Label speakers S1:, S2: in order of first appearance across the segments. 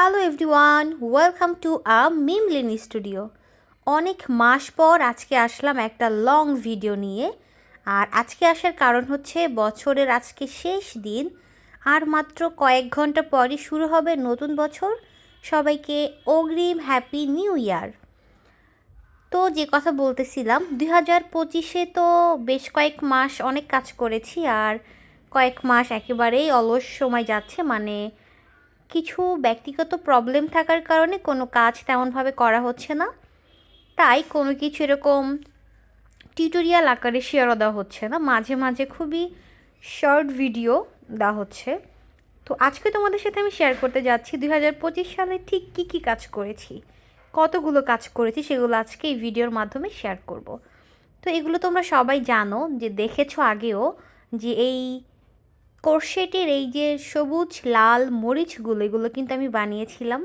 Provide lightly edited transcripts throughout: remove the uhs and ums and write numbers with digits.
S1: Hello everyone, welcome to মিমলিনি studio. অনেক মাস পর আজকে আসলাম একটা লং ভিডিও নিয়ে। আর আজকে আসার কারণ হচ্ছে বছরের আজকে শেষ দিন, আর মাত্র কয়েক ঘন্টা পরই শুরু হবে নতুন বছর। সবাইকে অগ্রিম হ্যাপি নিউ ইয়ার। তো যে কথা বলতেছিলাম, 2025-এ তো বেশ কয়েক মাস অনেক কাজ করেছি, আর কয়েক মাস একেবারেই অলস সময় যাচ্ছে। মানে কিছু ব্যক্তিগত প্রবলেম থাকার কারণে কোনো কাজ তেমনভাবে করা হচ্ছে না, তাই কোনো কিছু এরকম টিউটোরিয়াল আকারে শেয়ারও দেওয়া হচ্ছে না। মাঝে মাঝে খুবই শর্ট ভিডিও দেওয়া হচ্ছে। তো আজকে তোমাদের সাথে আমি শেয়ার করতে যাচ্ছি 2025 সালে ঠিক কী কী কাজ করেছি, কতগুলো কাজ করেছি, সেগুলো আজকে এই ভিডিওর মাধ্যমে শেয়ার করব। তো এগুলো তোমরা সবাই জানো, যে দেখেছো আগেও, যে এই কোরশেটের এই যে সবুজ লাল মরিচগুলো, এগুলো কিন্তু আমি বানিয়েছিলাম।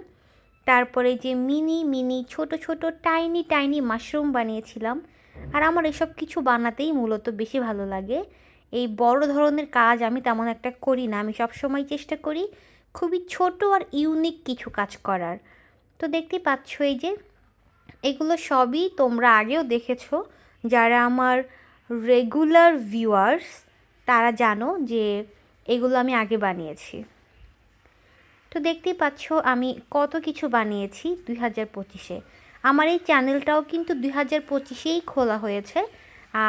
S1: তারপরে যে মিনি মিনি ছোট ছোট টাইনি টাইনি মাশরুম বানিয়েছিলাম। আর আমার এসব কিছু বানাতেই মূলত বেশি ভালো লাগে। এই বড় ধরনের কাজ আমি তেমন একটা করি না, আমি সবসময় চেষ্টা করি খুবই ছোট আর ইউনিক কিছু কাজ করার। তো দেখতেই পাচ্ছ, এই যে এগুলো সবই তোমরা আগেও দেখেছো। যারা আমার রেগুলার ভিউয়ার্স তারা জানো যে এগুলো আমি আগে বানিয়েছি। তো দেখতেই পাচ্ছ আমি কত কিছু বানিয়েছি 2025-এ। আমার এই চ্যানেলটাও কিন্তু 2025-এই খোলা হয়েছে।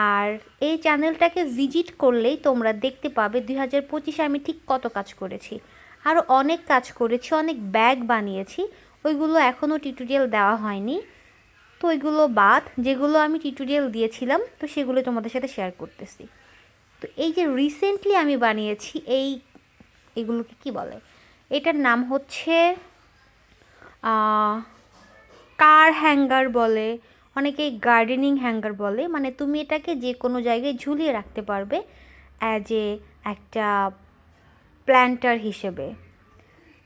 S1: আর এই চ্যানেলটাকে ভিজিট করলেই তোমরা দেখতে পাবে 2025-এ আমি ঠিক কত কাজ করেছি। আরও অনেক কাজ করেছি, অনেক ব্যাগ বানিয়েছি, ওইগুলো এখনও টিউটোরিয়াল দেওয়া হয়নি। তো ওইগুলো বাদ, যেগুলো আমি টিউটোরিয়াল দিয়েছিলাম তো সেগুলো তোমাদের সাথে শেয়ার করতেছি। তো এই যে রিসেন্টলি আমি বানিয়েছি এগুলোকে কি বলে, এটার নাম হচ্ছে কার হ্যাঙ্গার বলে, অনেকে গার্ডেনিং হ্যাঙ্গার বলে। মানে তুমি এটাকে যে কোনো জায়গায় ঝুলিয়ে রাখতে পারবে অ্যাজ একটা প্ল্যান্টার হিসেবে।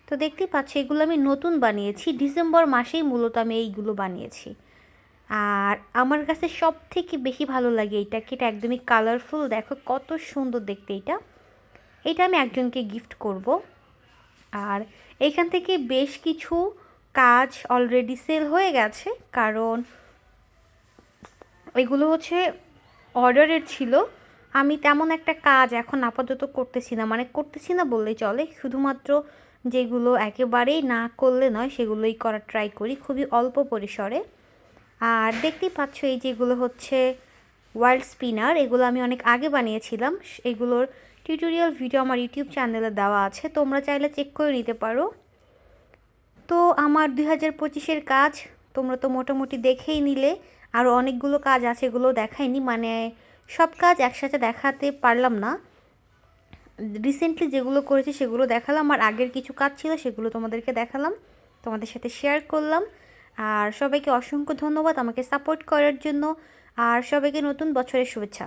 S1: তো দেখতেই পাচ্ছি এগুলো আমি নতুন বানিয়েছি, ডিসেম্বর মাসেই মূলত আমি এইগুলো বানিয়েছি। আর আমার কাছে সব থেকে বেশি ভালো লাগে এইটাকে, এটা একদমই কালারফুল, দেখো কত সুন্দর দেখতে এটা। এটা আমি একজনকে গিফট করব। আর এখান থেকে বেশ কিছু কাজ অলরেডি সেল হয়ে গেছে, কারণ এগুলো হচ্ছে অর্ডারের ছিল। আমি তেমন একটা কাজ এখন আপাতত করতেছি না, মানে করতেছি না বললেই চলে, শুধুমাত্র যেগুলো একেবারেই না করলে নয় সেগুলোই করার ট্রাই করি খুবই অল্প পরিসরে। আর দেখতেই পাচ্ছ এই যেগুলো হচ্ছে ওয়ার্ল্ড স্পিনার, এগুলো আমি অনেক আগে বানিয়েছিলাম। এগুলোর টিউটোরিয়াল ভিডিও আমার ইউটিউব চ্যানেলে দেওয়া আছে, তোমরা চাইলে চেক করে নিতে পারো। তো আমার 2025-এর কাজ তোমরা তো মোটামুটি দেখেই নিলে। আরও অনেকগুলো কাজ আছে, এগুলো দেখাইনি, মানে সব কাজ একসাথে দেখাতে পারলাম না। রিসেন্টলি যেগুলো করেছি সেগুলো দেখালাম, আর আগের কিছু কাজ ছিল সেগুলো তোমাদেরকে দেখালাম, তোমাদের সাথে শেয়ার করলাম। আর সবাইকে অসংখ্য ধন্যবাদ আমাকে সাপোর্ট করার জন্য, আর সবাইকে নতুন বছরের শুভেচ্ছা।